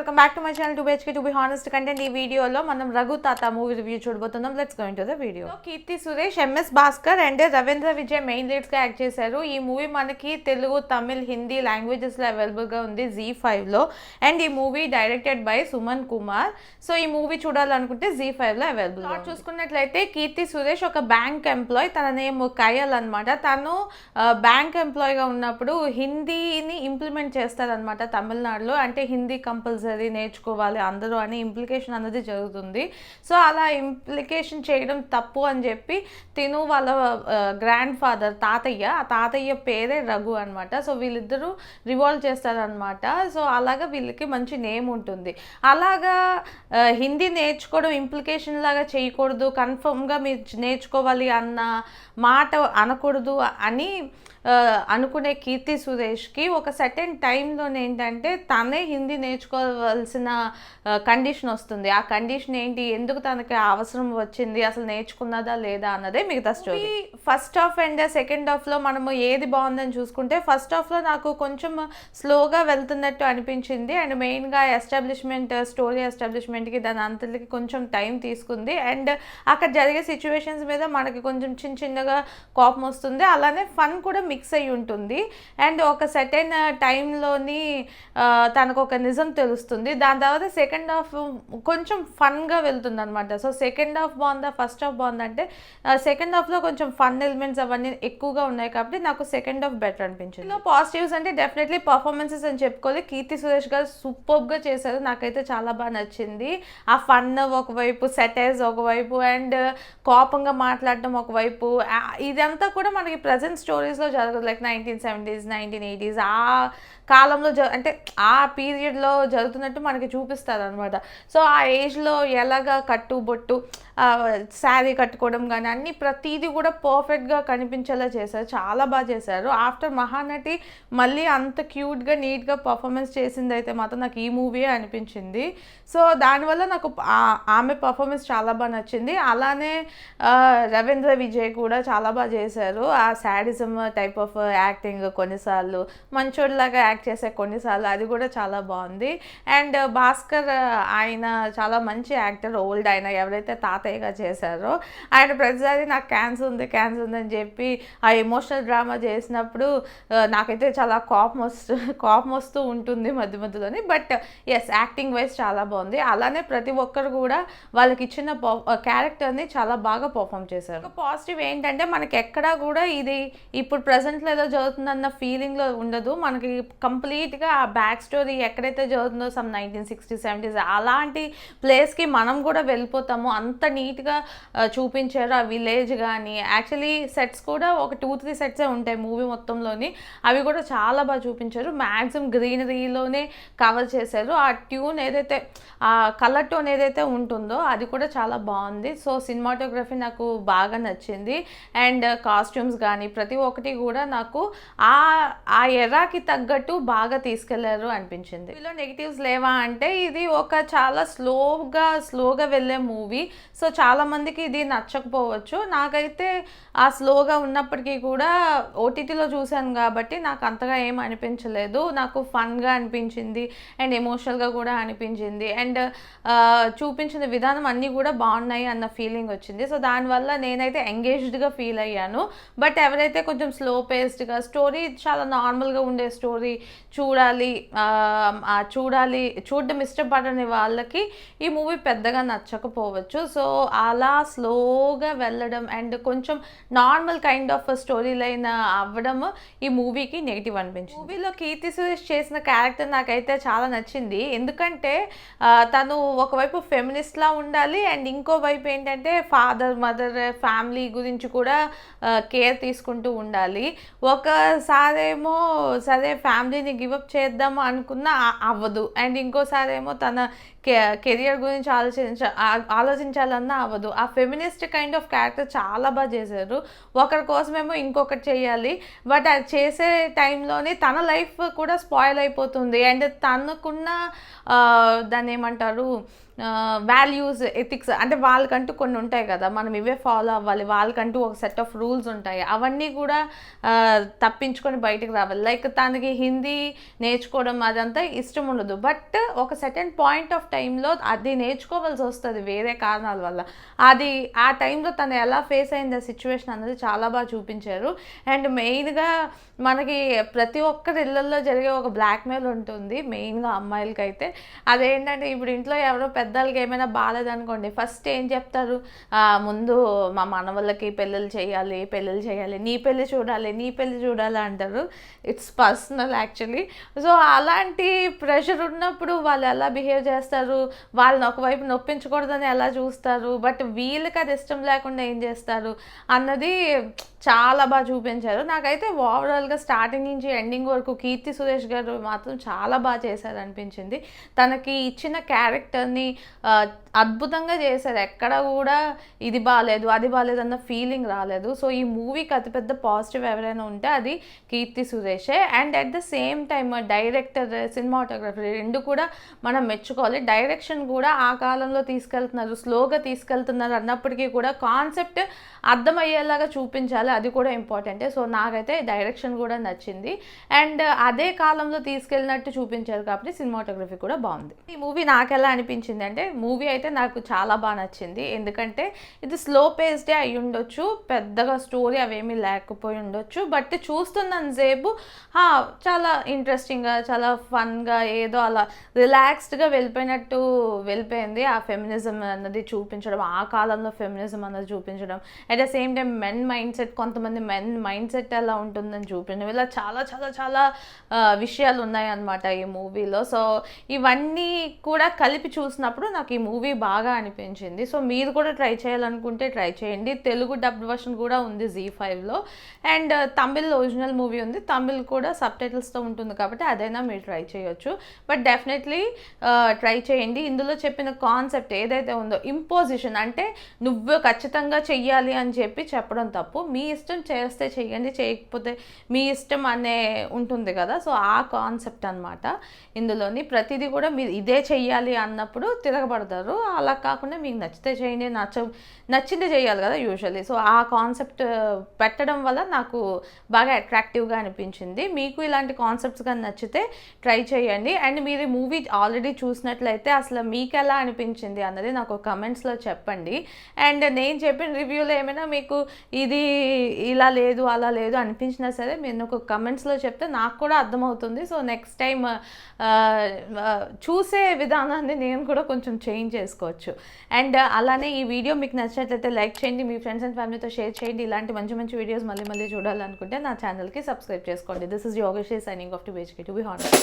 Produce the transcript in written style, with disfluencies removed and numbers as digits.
Welcome back to my channel 2BHK to be honest content. ఈ వీడియోలో మనం Raghu Thatha movie review చూడబోతున్నాం. Let's go into the video. Keerthy Suresh, MS Bhaskar and Ravindra Vijay main leads గా act చేశారు. ఈ మూవీ మనకి తెలుగు, తమిళ్, హిందీ లాంగ్వేజెస్ లో అవైలబుల్ గా ఉంది ZEE5 లో. అండ్ ఈ movie directed by Suman Kumar. So ఈ మూవీ చూడాలనుకుంటే ZEE5 లో అవైలబుల్. చూసుకున్నట్లయితే కీర్తి సురేష్ ఒక బ్యాంక్ ఎంప్లాయ్. తన నేమ్ కయల్ అనమాట. తను బ్యాంక్ ఎంప్లాయ్ గా ఉన్నప్పుడు హిందీని ఇంప్లిమెంట్ చేస్తారనమాట తమిళనాడులో. అంటే హిందీ కంపల్సరీ నేర్చుకోవాలి అందరూ అని ఇంప్లికేషన్ అన్నది జరుగుతుంది. సో అలా ఇంప్లికేషన్ చేయడం తప్పు అని చెప్పి తిను వాళ్ళ గ్రాండ్ ఫాదర్ తాతయ్య, ఆ తాతయ్య పేరే రఘు అనమాట. సో వీళ్ళిద్దరూ రివాల్వ్ చేస్తారనమాట. సో అలాగా వీళ్ళకి మంచి నేమ్ ఉంటుంది. అలాగా హిందీ నేర్చుకోవడం ఇంప్లికేషన్ లాగా చేయకూడదు, కన్ఫర్మ్గా మీరు నేర్చుకోవాలి అన్న మాట అనకూడదు అని అనుకునే కీర్తి సురేష్కి ఒక సర్టెన్ టైంలో ఏంటంటే తనే హిందీ నేర్చుకోవాల్సిన కండిషన్ వస్తుంది. ఆ కండిషన్ ఏంటి, ఎందుకు తనకి అవసరం వచ్చింది, అసలు నేర్చుకున్నదా లేదా అన్నదే మిగతా story. First half and second హాఫ్లో మనము ఏది బాగుందని చూసుకుంటే, ఫస్ట్ హాఫ్లో నాకు కొంచెం స్లోగా వెళ్తున్నట్టు అనిపించింది. అండ్ మెయిన్గా స్టోరీ ఎస్టాబ్లిష్మెంట్కి దాని అంతటికి కొంచెం టైం తీసుకుంది. అండ్ అక్కడ జరిగే సిచ్యువేషన్స్ మీద మనకి కొంచెం చిన్నగా కోపం వస్తుంది. అలానే ఫన్ కూడా మిక్స్ అయి ఉంటుంది. అండ్ ఒక సెకండ్ టైంలోని తనకు ఒక నిజం తెలుస్తుంది. దాని తర్వాత సెకండ్ హాఫ్ కొంచెం ఫన్గా వెళ్తుంది అనమాట. సో సెకండ్ హాఫ్ బాగుందా ఫస్ట్ హాఫ్ బాగుందా అంటే సెకండ్ హాఫ్లో కొంచెం ఫన్ ఎలిమెంట్స్ అవన్నీ ఎక్కువగా ఉన్నాయి కాబట్టి నాకు సెకండ్ హాఫ్ బెటర్ అనిపించింది. పాజిటివ్స్ అంటే డెఫినెట్లీ పర్ఫార్మెన్సెస్ అని చెప్పుకోవాలి. కీర్తి సురేష్ గారు సూపర్గా చేశారు. నాకైతే చాలా బాగా నచ్చింది. ఆ ఫన్ ఒకవైపు, సెటైర్స్ ఒకవైపు, అండ్ కోపంగా మాట్లాడటం ఒకవైపు, ఇదంతా కూడా మనకి ప్రజెంట్ స్టోరీస్లో జరగదు. లైక్ 1970s 1980s ఆ కాలంలో అంటే ఆ పీరియడ్లో జరుగుతున్నట్టు మనకి చూపిస్తారు అనమాట. సో ఆ ఏజ్లో ఎలాగా కట్టుబొట్టు, శారీ కట్టుకోవడం కానీ అన్నీ ప్రతిదీ కూడా పర్ఫెక్ట్గా కనిపించేలా చేశారు. చాలా బాగా చేశారు. ఆఫ్టర్ మహానటి మళ్ళీ అంత క్యూట్గా నీట్గా పర్ఫార్మెన్స్ చేసింది అయితే మాత్రం నాకు ఈ మూవీయే అనిపించింది. సో దానివల్ల నాకు ఆమె పర్ఫార్మెన్స్ చాలా బాగా నచ్చింది. అలానే రవీంద్ర విజయ్ కూడా చాలా బాగా చేశారు. ఆ శాడిజం టైప్ ఆఫ్ యాక్టింగ్ కొన్నిసార్లు, మంచోడిలాగా యాక్ట్ చేసే కొన్నిసార్లు, అది కూడా చాలా బాగుంది. అండ్ భాస్కర్ ఆయన చాలా మంచి యాక్టర్. ఓల్డ్ ఆయన ఎవరైతే తాతయ్యగా చేశారో ఆయన ప్రతిసారి నాకు క్యాన్సర్ ఉంది అని చెప్పి ఆ ఎమోషనల్ డ్రామా చేసినప్పుడు నాకైతే చాలా కోపం వస్తూ ఉంటుంది మధ్య మధ్యలోని. బట్ ఎస్, యాక్టింగ్ వైజ్ చాలా బాగుంది. అలానే ప్రతి ఒక్కరు కూడా వాళ్ళకి ఇచ్చిన క్యారెక్టర్ని చాలా బాగా పర్ఫామ్ చేశారు. పాజిటివ్ ఏంటంటే మనకి ఎక్కడా కూడా ఇది ఇప్పుడు ప్రజెంట్లో ఏదో జరుగుతుందన్న ఫీలింగ్లో ఉండదు. మనకి కంప్లీట్గా ఆ బ్యాక్ స్టోరీ ఎక్కడైతే జరుగుతుందో సమ్ 1960s 70s అలాంటి ప్లేస్కి మనం కూడా వెళ్ళిపోతాము. అంత నీట్గా చూపించారు ఆ విలేజ్ కానీ. యాక్చువల్లీ సెట్స్ కూడా ఒక 2-3 సెట్సే ఉంటాయి మూవీ మొత్తంలోని. అవి కూడా చాలా బాగా చూపించారు. మ్యాక్సిమం గ్రీనరీలోనే కవర్ చేశారు. ఆ ట్యూన్ ఏదైతే, ఆ కలర్ టోన్ ఏదైతే ఉంటుందో అది కూడా చాలా బాగుంది. సో సినిమాటోగ్రఫీ నాకు బాగా నచ్చింది. అండ్ కాస్ట్యూమ్స్ కానీ ప్రతి ఒక్కటి కూడా నాకు ఆ ఎరాకి తగ్గట్టు బాగా తీసుకెళ్లారు అనిపించింది. ఇందులో నెగిటివ్స్ లేవా అంటే ఇది ఒక చాలా స్లోగా వెళ్ళే మూవీ. సో చాలా మందికి ఇది నచ్చకపోవచ్చు. నాకైతే ఆ స్లోగా ఉన్నప్పటికీ కూడా ఓటీటీలో చూశాను కాబట్టి నాకు అంతగా ఏం అనిపించలేదు. నాకు ఫన్గా అనిపించింది అండ్ ఎమోషనల్గా కూడా అనిపించింది. అండ్ చూపించిన విధానం అన్నీ కూడా బాగున్నాయి అన్న ఫీలింగ్ వచ్చింది. సో దానివల్ల నేనైతే ఎంగేజ్డ్గా ఫీల్ అయ్యాను. బట్ ఎవరైతే కొంచెం స్లో పేస్డ్గా, స్టోరీ చాలా నార్మల్గా ఉండే స్టోరీ చూడడం ఇష్టపడని వాళ్ళకి ఈ మూవీ పెద్దగా నచ్చకపోవచ్చు. సో అలా స్లోగా వెళ్ళడం అండ్ కొంచెం normal kind of story line అవ్వడం ఈ మూవీకి నెగిటివ్ అనిపించింది. మూవీలో కీర్తి సురేష్ చేసిన క్యారెక్టర్ నాకైతే చాలా నచ్చింది. ఎందుకంటే తను ఒకవైపు ఫెమినిస్ట్లా ఉండాలి అండ్ ఇంకోవైపు ఏంటంటే ఫాదర్ మదర్ ఫ్యామిలీ గురించి కూడా కేర్ తీసుకుంటూ ఉండాలి. ఒకసారేమో సరే ఫ్యామిలీని గివప్ చేద్దాము అనుకున్నా అవ్వదు. అండ్ ఇంకోసారి ఏమో తన కెరియర్ గురించి ఆలోచించాలన్నా అవ్వదు. ఆ ఫెమినిస్ట్ కైండ్ ఆఫ్ క్యారెక్టర్ చాలా బాగా చేశారు. ఒకరి కోసమేమో ఇంకొకటి చేయాలి. బట్ అది చేసే టైంలోనే తన లైఫ్ కూడా స్పాయిల్ అయిపోతుంది. అండ్ తనకున్న దాన్ని ఏమంటారు, వాల్యూస్ ఎథిక్స్ అంటే వాళ్ళకంటూ కొన్ని ఉంటాయి కదా, మనం ఇవే ఫాలో అవ్వాలి, వాళ్ళకంటూ ఒక సెట్ ఆఫ్ రూల్స్ ఉంటాయి, అవన్నీ కూడా తప్పించుకొని బయటకు రావాలి. లైక్ తనకి హిందీ నేర్చుకోవడం అదంతా ఇష్టం ఉండదు, బట్ ఒక సెకండ్ పాయింట్ ఆఫ్ టైంలో అది నేర్చుకోవాల్సి వస్తుంది వేరే కారణాల వల్ల. అది ఆ టైంలో తను ఎలా ఫేస్ అయింది ఆ సిచ్యువేషన్ అన్నది చాలా బాగా చూపించారు. అండ్ మెయిన్గా మనకి ప్రతి ఒక్కరి ఇళ్ళల్లో జరిగే ఒక బ్లాక్మెయిల్ ఉంటుంది మెయిన్గా అమ్మాయిలకి అయితే. అదేంటంటే ఇప్పుడు ఇంట్లో ఎవరో పెద్దలకి ఏమైనా బాగాలేదనుకోండి, ఫస్ట్ ఏం చెప్తారు, ముందు మా మనవళ్ళకి పెళ్ళిళ్ళు చేయాలి, నీ పెళ్ళి చూడాలి అంటారు. It's personal actually. సో అలాంటి ప్రెషర్ ఉన్నప్పుడు వాళ్ళు ఎలా బిహేవ్ చేస్తారు, వాళ్ళని ఒకవైపు నొప్పించకూడదని ఎలా చూస్తారు, బట్ వీళ్ళకి అది ఇష్టం లేకుండా ఏం చేస్తారు అన్నది చాలా బాగా చూపించారు. నాకైతే ఓవరాల్గా స్టార్టింగ్ నుంచి ఎండింగ్ వరకు కీర్తి సురేష్ గారు మాత్రం చాలా బాగా చేశారు అనిపించింది. తనకి ఇచ్చిన క్యారెక్టర్ని అద్భుతంగా చేశారు. ఎక్కడ కూడా ఇది బాగాలేదు అది బాగాలేదు అన్న ఫీలింగ్ రాలేదు. సో ఈ మూవీకి అతిపెద్ద పాజిటివ్ ఎవరైనా ఉంటే అది కీర్తి సురేషే. And at the same time director, cinematography రెండు కూడా మనం మెచ్చుకోవాలి. డైరెక్షన్ కూడా ఆ కాలంలో తీసుకెళ్తున్నారు, స్లోగా తీసుకెళ్తున్నారు అన్నప్పటికీ కూడా కాన్సెప్ట్ అర్థమయ్యేలాగా చూపించాలి, అది కూడా ఇంపార్టెంటే. సో నాకైతే డైరెక్షన్ కూడా నచ్చింది. అండ్ అదే కాలంలో తీసుకెళ్ళినట్టు చూపించారు కాబట్టి సినిమాటోగ్రఫీ కూడా బాగుంది. ఈ మూవీ నాకు ఎలా అనిపించింది అంటే, మూవీ అయితే నాకు చాలా బాగా నచ్చింది. ఎందుకంటే ఇది స్లో పేస్డే అయి ఉండొచ్చు, పెద్దగా స్టోరీ అవేమీ లేకపోయి ఉండొచ్చు, బట్ చూస్తున్నంతసేపు చాలా ఇంట్రెస్టింగ్గా, చాలా ఫన్గా, ఏదో అలా రిలాక్స్డ్గా వెళ్ళిపోయింది. ఆ ఫెమినిజం అన్నది చూపించడం, ఆ కాలంలో ఫెమినిజం అన్నది చూపించడం, at the same time men mind set, కొంతమంది మెన్ మైండ్ సెట్ ఎలా ఉంటుందని చూపించడం, ఇలా చాలా చాలా చాలా విషయాలు ఉన్నాయన్నమాట ఈ మూవీలో. సో ఇవన్నీ కూడా కలిపి చూసినప్పుడు నాకు ఈ మూవీ బాగా అనిపించింది. సో మీరు కూడా ట్రై చేయాలనుకుంటే ట్రై చేయండి. తెలుగు డబ్డ్ వర్షన్ కూడా ఉంది ZEE5లో, అండ్ తమిళ్ ఒరిజినల్ మూవీ ఉంది, తమిళ్ కూడా సబ్ టైటిల్స్తో ఉంటుంది కాబట్టి అదైనా మీరు ట్రై చేయొచ్చు. బట్ డెఫినెట్లీ ట్రై చేయండి. ఇందులో చెప్పిన కాన్సెప్ట్ ఏదైతే ఉందో, ఇంపోజిషన్ అంటే నువ్వు ఖచ్చితంగా చెయ్యాలి అని చెప్పడం తప్పు. మీ ఇష్టం చేస్తే చెయ్యండి, చేయకపోతే మీ ఇష్టం అనే ఉంటుంది కదా. సో ఆ కాన్సెప్ట్ అనమాట ఇందులోని. ప్రతిదీ కూడా మీరు ఇదే చెయ్యాలి అన్నప్పుడు తిరగబడతారు. అలా కాకుండా మీకు నచ్చితే చేయండి, నచ్చింది చేయాలి కదా యూజువల్లీ. సో ఆ కాన్సెప్ట్ పెట్టడం వల్ల నాకు బాగా అట్రాక్టివ్గా అనిపించింది. మీకు ఇలాంటి కాన్సెప్ట్స్ కానీ నచ్చితే ట్రై చేయండి. అండ్ మీరు ఈ మూవీ ఆల్రెడీ చూసినట్లయితే అసలు మీకు ఎలా అనిపించింది అన్నది నాకు కమెంట్స్లో చెప్పండి. అండ్ నేను చెప్పిన రివ్యూలో ఏమైనా మీకు ఇది ఇలా లేదు అలా లేదు అనిపించినా సరే మీరు ఒక కమెంట్స్లో చెప్తే నాకు కూడా అర్థమవుతుంది. సో నెక్స్ట్ టైం చూసే విధానాన్ని నేను కూడా కొంచెం చేంజ్ చేసుకోవచ్చు. అండ్ అలానే ఈ వీడియో మీకు నచ్చినట్లయితే లైక్ చేయండి, మీ ఫ్రెండ్స్ అండ్ ఫ్యామిలీతో షేర్ చేయండి. ఇలాంటి మంచి మంచి వీడియోస్ మళ్ళీ చూడాలనుకుంటే నా ఛానల్కి సబ్స్క్రైబ్ చేసుకోండి. This is Yogesh signing off to BHK to be honest.